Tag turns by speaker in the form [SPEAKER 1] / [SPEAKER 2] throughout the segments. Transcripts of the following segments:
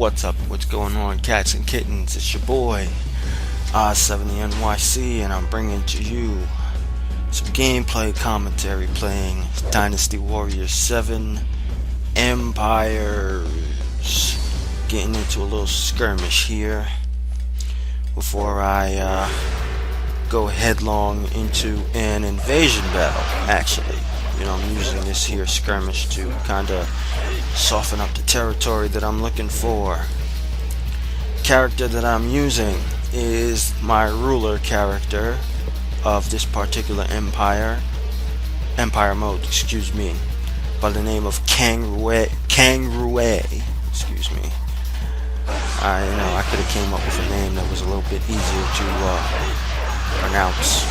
[SPEAKER 1] What's up? What's going on, cats and kittens? It's your boy Oz70NYC, and I'm bringing to you some gameplay commentary playing Dynasty Warriors 7 Empires. Getting into a little skirmish here before I go headlong into an invasion battle. Actually, I'm using this here skirmish to kind of soften up the territory that I'm looking for. Character that I'm using is my ruler character of this particular empire mode, excuse me, by the name of Kang Rui, excuse me. I could have came up with a name that was a little bit easier to pronounce.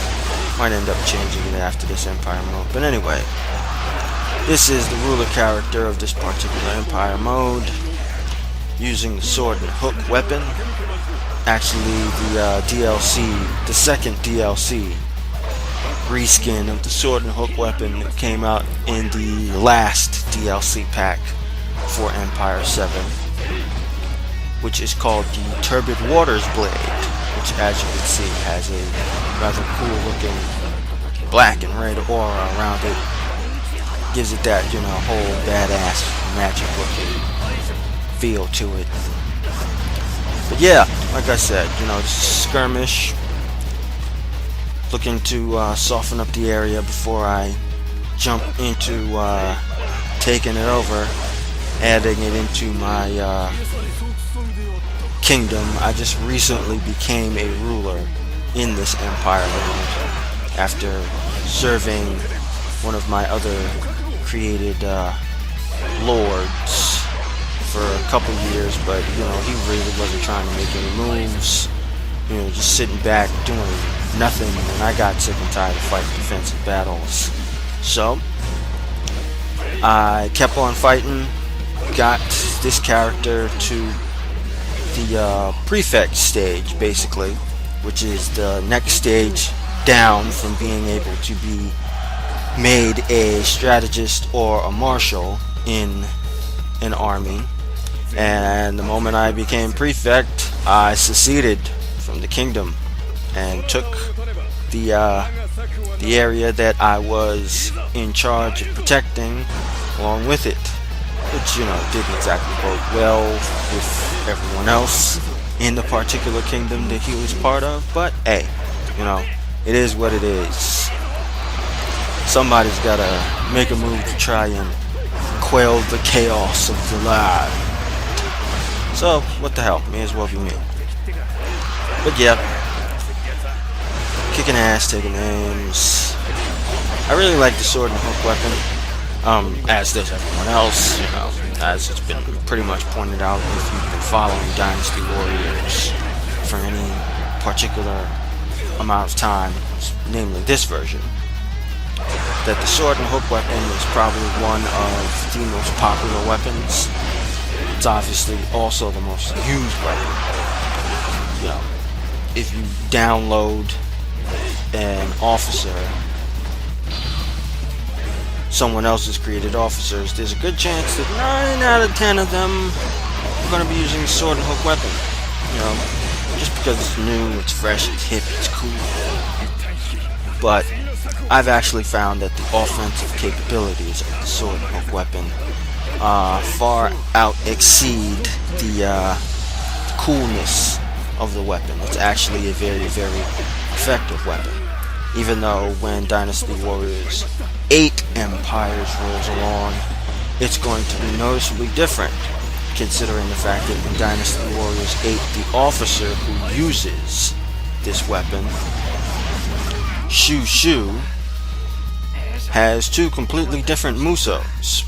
[SPEAKER 1] Might end up changing it after this empire mode, but anyway, this is the ruler character of this particular empire mode, using the sword and hook weapon. Actually, the the second DLC reskin of the sword and hook weapon that came out in the last DLC pack for Empire 7, which is called the Turbid Waters Blade, which, as you can see, has a rather cool looking black and red aura around it. Gives it that, whole badass magic looking feel to it. But yeah, like I said, this is skirmish. Looking to soften up the area before I jump into taking it over, adding it into my kingdom. I just recently became a ruler in this empire mode after serving one of my other created lords for a couple years, but he really wasn't trying to make any moves, just sitting back doing nothing, and I got sick and tired of fighting defensive battles. So I kept on fighting, got this character to the prefect stage, basically, which is the next stage down from being able to be made a strategist or a marshal in an army. And the moment I became prefect, I seceded from the kingdom and took the area that I was in charge of protecting along with it, which didn't exactly bode well with everyone else in the particular kingdom that he was part of. But hey, it is what it is. Somebody's gotta make a move to try and quell the chaos of the land. So, what the hell, may as well be me. But yeah, kicking ass, taking names. I really like the sword and hook weapon, as does everyone else, as it's been pretty much pointed out if you've been following Dynasty Warriors for any particular amount of time, namely this version, that the sword and hook weapon is probably one of the most popular weapons. It's obviously also the most used weapon. If you download an officer, someone else's created officers, there's a good chance that 9 out of 10 of them are going to be using the sword and hook weapon. Just because it's new, it's fresh, it's hip, it's cool. But I've actually found that the offensive capabilities of the sword and hook weapon far out exceed the coolness of the weapon. It's actually a very, very effective weapon. Even though when Dynasty Warriors 8 Empires rolls along, it's going to be noticeably different, considering the fact that in Dynasty Warriors 8, the officer who uses this weapon, Shu, has 2 completely different musos.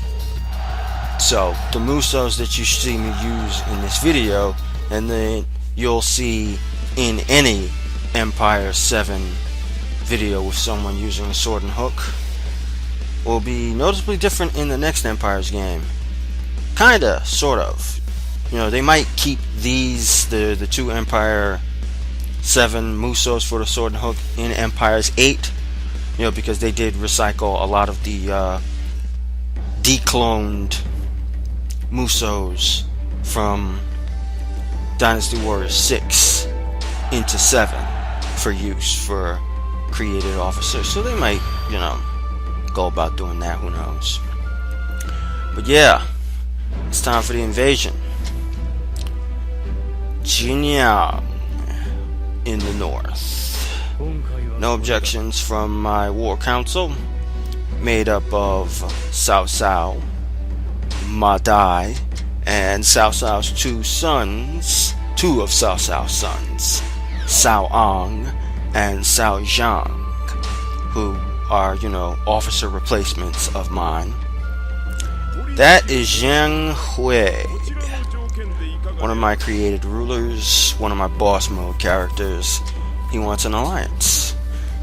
[SPEAKER 1] So, the musos that you see me use in this video, and then you'll see in any Empire 7 video with someone using a sword and hook, will be noticeably different in the next Empire's game. Kinda, sort of. They might keep these, the 2 Empire 7 musos for the sword and hook in Empires 8, because they did recycle a lot of the decloned musos from Dynasty Warriors 6 into 7 for use for created officers. So they might, go about doing that, who knows. But yeah, it's time for the invasion. Jinyang in the north. No objections from my war council, made up of Cao Cao, Ma Dai, and Cao Cao's two of Cao Cao's sons, Cao Ang and Cao Zhang, who are, officer replacements of mine. That is Jinyang, one of my created rulers, one of my boss mode characters. He wants an alliance.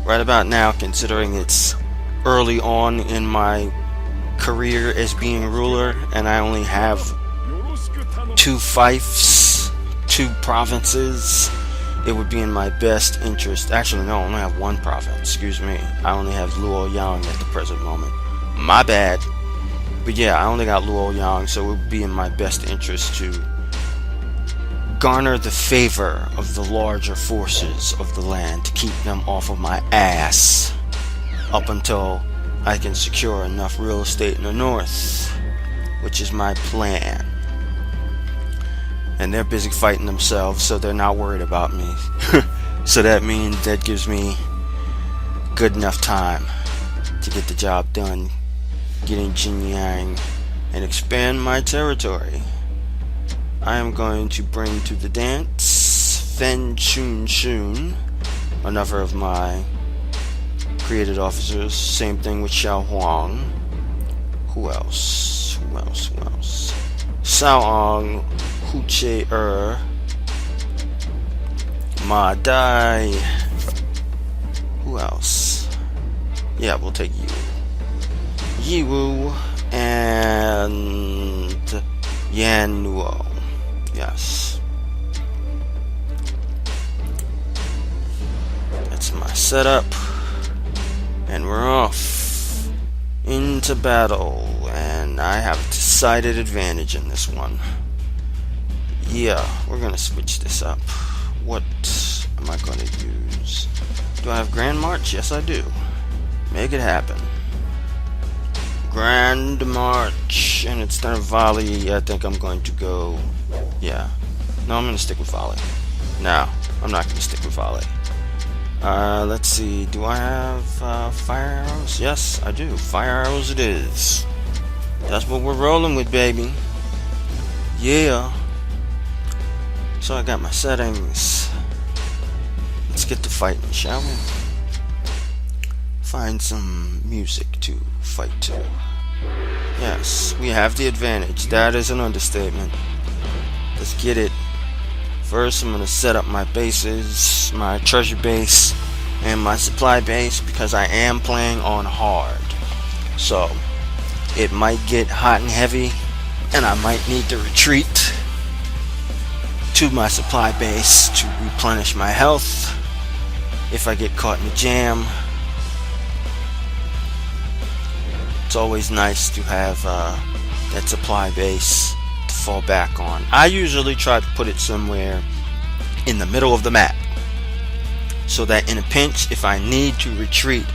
[SPEAKER 1] Right about now, considering it's early on in my career as being ruler, and I only have 2 fiefs, 2 provinces, it would be in my best interest. Actually, no, I only have 1 province. Excuse me. I only have Luoyang at the present moment. My bad. But yeah, I only got Luoyang, so it would be in my best interest to garner the favor of the larger forces of the land to keep them off of my ass up until I can secure enough real estate in the north, which is my plan. And they're busy fighting themselves, so they're not worried about me. So that means that gives me good enough time to get the job done, get in Jinyang, and expand my territory. I am going to bring to the dance Fen Chun Chun, another of my created officers. Same thing with Xiao Huang. Who else? Cao Ang, Hu Che Ma Dai. Who else? Yeah, we'll take Yi Wu and Yan Nuo. Yes. That's my setup. And we're off into battle. And I have a decided advantage in this one. Yeah, we're gonna switch this up. What am I gonna use? Do I have Grand March? Yes, I do. Make it happen. Grand March, and instead of volley, I think I'm going to go. Yeah, no, I'm gonna stick with volley. No, I'm not gonna stick with volley. Let's see. Do I have fire arrows? Yes, I do. Fire arrows it is. That's what we're rolling with, baby. Yeah. So I got my settings. Let's get to fighting, shall we? Find some music to fight to. Yes, we have the advantage. That is an understatement. Let's get it. First, I'm going to set up my bases, my treasure base, and my supply base, because I am playing on hard. So, it might get hot and heavy, and I might need to retreat to my supply base to replenish my health if I get caught in a jam. It's always nice to have that supply base to fall back on. I usually try to put it somewhere in the middle of the map, so that in a pinch, if I need to retreat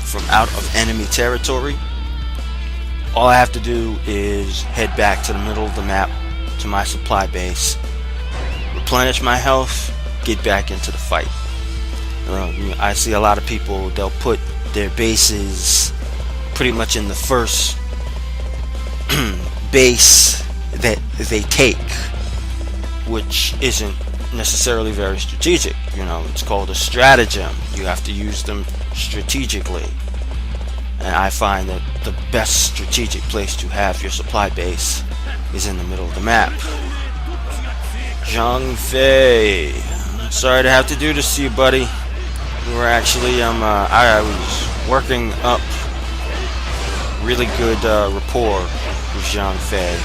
[SPEAKER 1] from out of enemy territory, all I have to do is head back to the middle of the map to my supply base, replenish my health, get back into the fight. I see a lot of people, they'll put their bases pretty much in the first base that they take, which isn't necessarily very strategic. It's called a stratagem. You have to use them strategically, and I find that the best strategic place to have your supply base is in the middle of the map. Zhang Fei, sorry to have to do this to you, buddy. We were actually I was working up really good rapport with Zhang Fei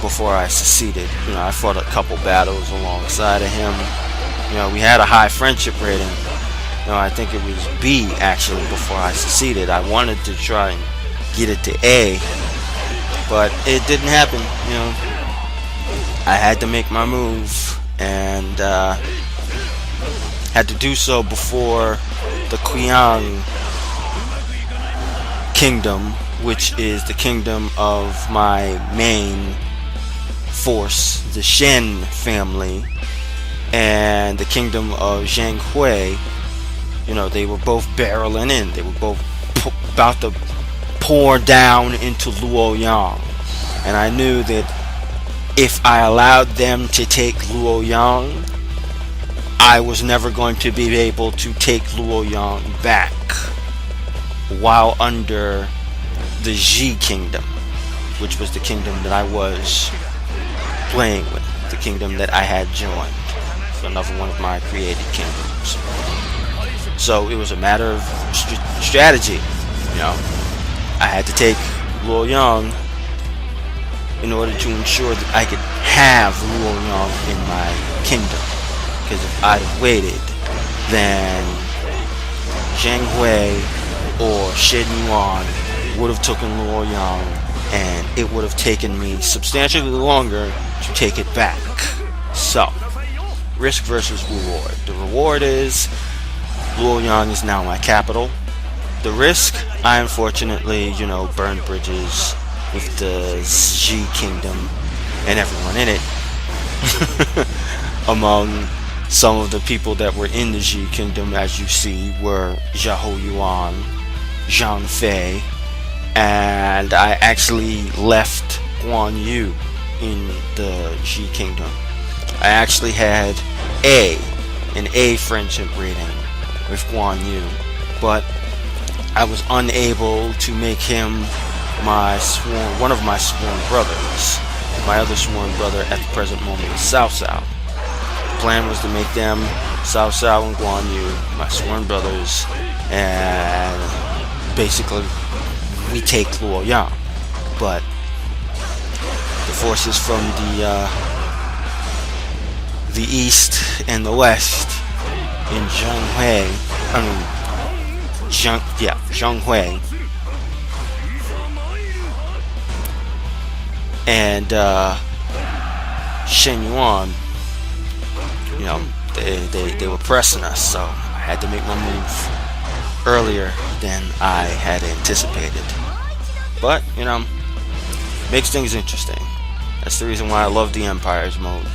[SPEAKER 1] before I seceded. I fought a couple battles alongside of him. We had a high friendship rating. I think it was B actually before I seceded. I wanted to try and get it to A, but it didn't happen. I had to make my move, and had to do so before the Jinyang kingdom, which is the kingdom of my main force, the Shen family, and the kingdom of Zhang Hui. You know, they were both barreling in. They were both about to pour down into Luoyang. And I knew that if I allowed them to take Luoyang, I was never going to be able to take Luoyang back while under the Ji kingdom, which was the kingdom that I was playing with, the kingdom that I had joined, another one of my created kingdoms. So it was a matter of strategy. You know, I had to take Luoyang in order to ensure that I could have Luoyang in my kingdom. Because if I'd have waited, then Zhang Hui or Shen Yuan would have taken Luoyang, and it would have taken me substantially longer to take it back. So, risk versus reward. The reward is Luoyang is now my capital. The risk, I unfortunately, you know, burned bridges with the Ji kingdom and everyone in it. Among some of the people that were in the Ji kingdom, as you see, were Zhao Yuan, Zhang Fei, and I actually left Guan Yu in the Ji kingdom. I actually had an A friendship rating with Guan Yu, but I was unable to make him one of my sworn brothers. My other sworn brother at the present moment is Cao Cao. The plan was to make them, Cao Cao and Guan Yu, my sworn brothers, and basically we take Luoyang. But the forces from the east and the west in Zhang Hui and Shen Yuan, you know, they were pressing us, so I had to make my move earlier than I had anticipated. But, you know, makes things interesting. That's the reason why I love the Empires mode.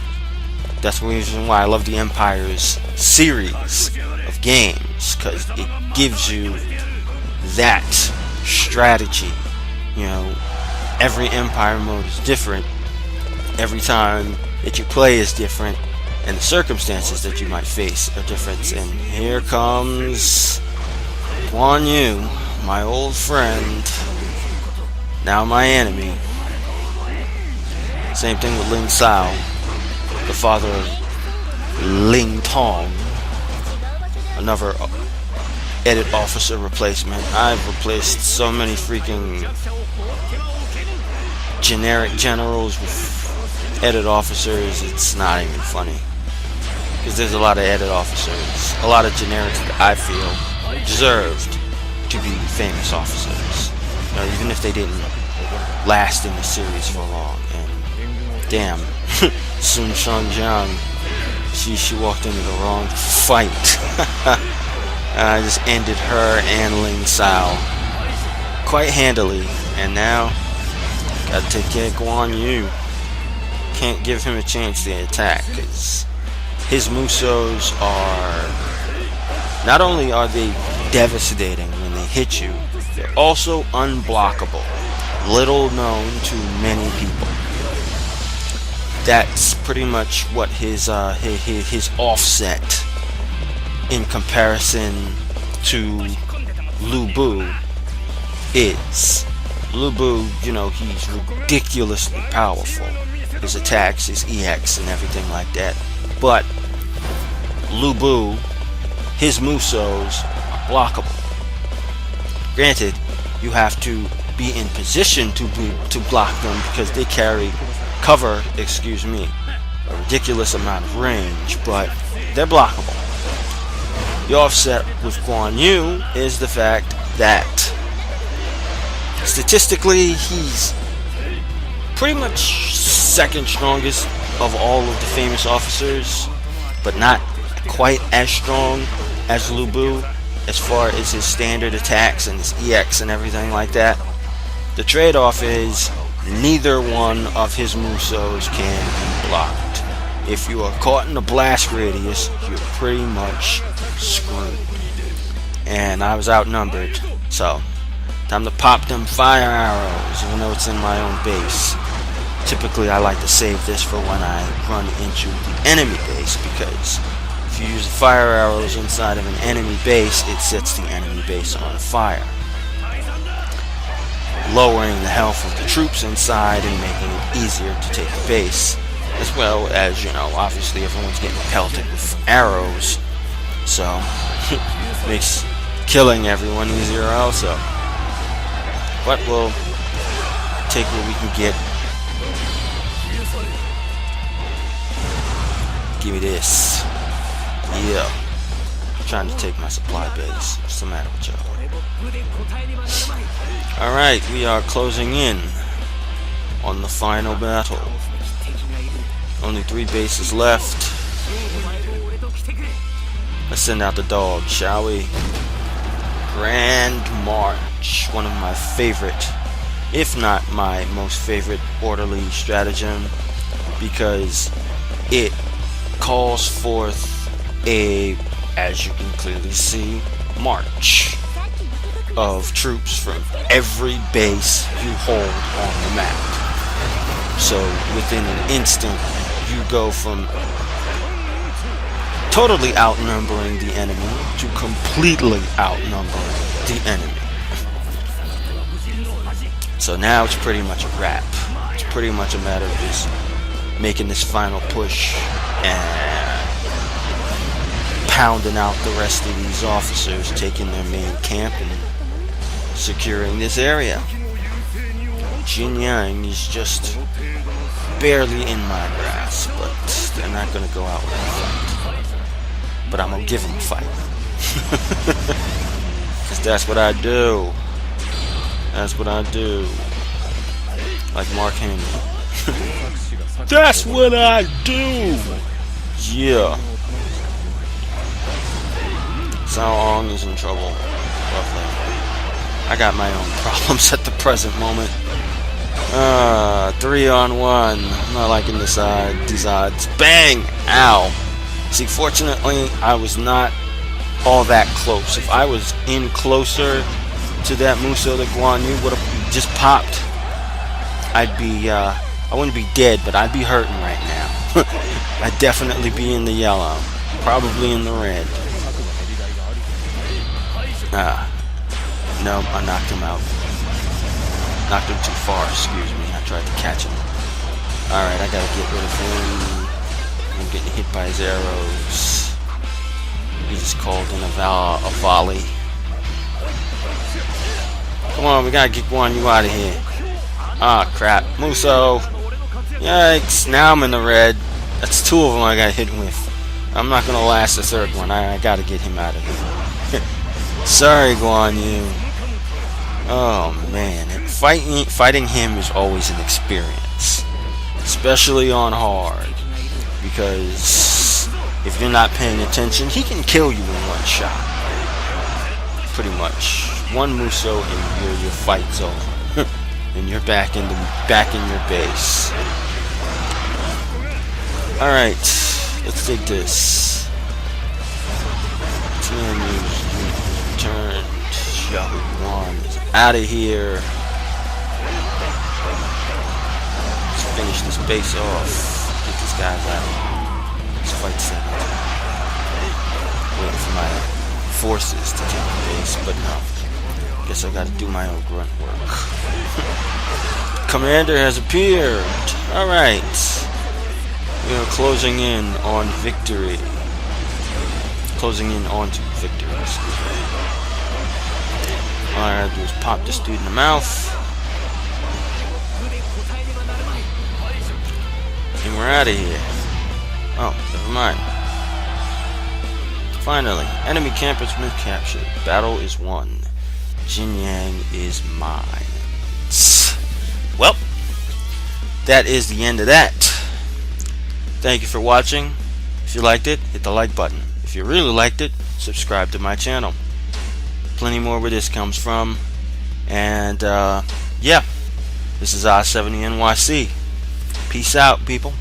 [SPEAKER 1] That's the reason why I love the Empires series of games, because it gives you that strategy. You know, every Empire mode is different. Every time that you play is different, and the circumstances that you might face are different. And here comes Guan Yu, my old friend, now my enemy. Same thing with Ling Cao, the father of Ling Tong, another edit officer replacement. I've replaced so many freaking generic generals with edit officers, it's not even funny. Because there's a lot of edit officers, a lot of generics that I feel deserved to be famous officers. You know, even if they didn't last in the series for long. And damn, Sun Shangjiang, she walked into the wrong fight. I just ended her and Ling Cao quite handily, and now gotta take care of Guan Yu. Can't give him a chance to attack, because his Musos are, not only are they devastating when they hit you, they're also unblockable. Little known to many people. That's pretty much what his offset in comparison to Lu Bu is. Lu Bu, you know, he's ridiculously powerful. His attacks, his EX and everything like that. But Lu Bu, his Musos are blockable. Granted, you have to be in position to block them, because they carry cover, a ridiculous amount of range, but they're blockable. The offset with Guan Yu is the fact that statistically he's pretty much second strongest of all of the famous officers, but not quite as strong as Lu Bu as far as his standard attacks and his EX and everything like that. The trade-off is neither one of his Musos can be blocked. If you are caught in the blast radius, you're pretty much screwed. And I was outnumbered, so time to pop them fire arrows, even though it's in my own base. Typically I like to save this for when I run into the enemy base, because if you use the fire arrows inside of an enemy base, it sets the enemy base on fire, lowering the health of the troops inside and making it easier to take the base. As well as, you know, obviously everyone's getting pelted with arrows, so makes killing everyone easier also. But we'll take what we can get. Give me this. Yeah. Trying to take my supply base. What's the matter with y'all? Alright, we are closing in on the final battle. Only 3 bases left. Let's send out the dog, shall we? Grand March. One of my favorite, if not my most favorite, orderly stratagem, because it calls forth a, as you can clearly see, march of troops from every base you hold on the map. So within an instant, you go from totally outnumbering the enemy to completely outnumbering the enemy. So now it's pretty much a wrap. It's pretty much a matter of just making this final push and pounding out the rest of these officers, taking their main camp and securing this area. Jinyang is just barely in my grasp, but they're not going to go out with a fight. But I'm going to give them a fight. Because that's what I do. That's what I do. Like Mark Henry. That's what I do! Yeah. Sao Ong is in trouble. Lovely. I got my own problems at the present moment. 3-on-1. I'm not liking these odds. Bang! Ow! See, fortunately, I was not all that close. If I was in closer to that Muso that Guan Yu would have just popped, I'd be, I wouldn't be dead, but I'd be hurting right now. I'd definitely be in the yellow. Probably in the red. No, I knocked him out. Knocked him too far, excuse me. I tried to catch him. Alright, I gotta get rid of him. I'm getting hit by his arrows. He just called in a volley. Come on, we gotta get Guan Yu out of here. Ah, crap. Muso. Yikes, now I'm in the red. That's 2 of them I got hit with. I'm not gonna last the 3rd one. I gotta get him out of here. Sorry, Guan Yu. Oh man, fighting him is always an experience, especially on hard, because if you're not paying attention, he can kill you in one shot. Pretty much, one Muso and your fight's over, and you're back in your base. All right, let's take this. Turn. One is out of here. Let's finish this base off. Get these guys out. Let's fight set. Waiting for my forces to take the base, but no. Guess I gotta do my own grunt work. Commander has appeared. Alright. We are closing in on victory. Closing in onto victory, excuse me. All I gotta do is pop this dude in the mouth. And we're out of here. Oh, never mind. Finally, enemy camp has been captured. Battle is won. Jinyang is mine. Well, that is the end of that. Thank you for watching. If you liked it, hit the like button. If you really liked it, subscribe to my channel. Plenty more where this comes from. And yeah, this is I-70 NYC. Peace out, people.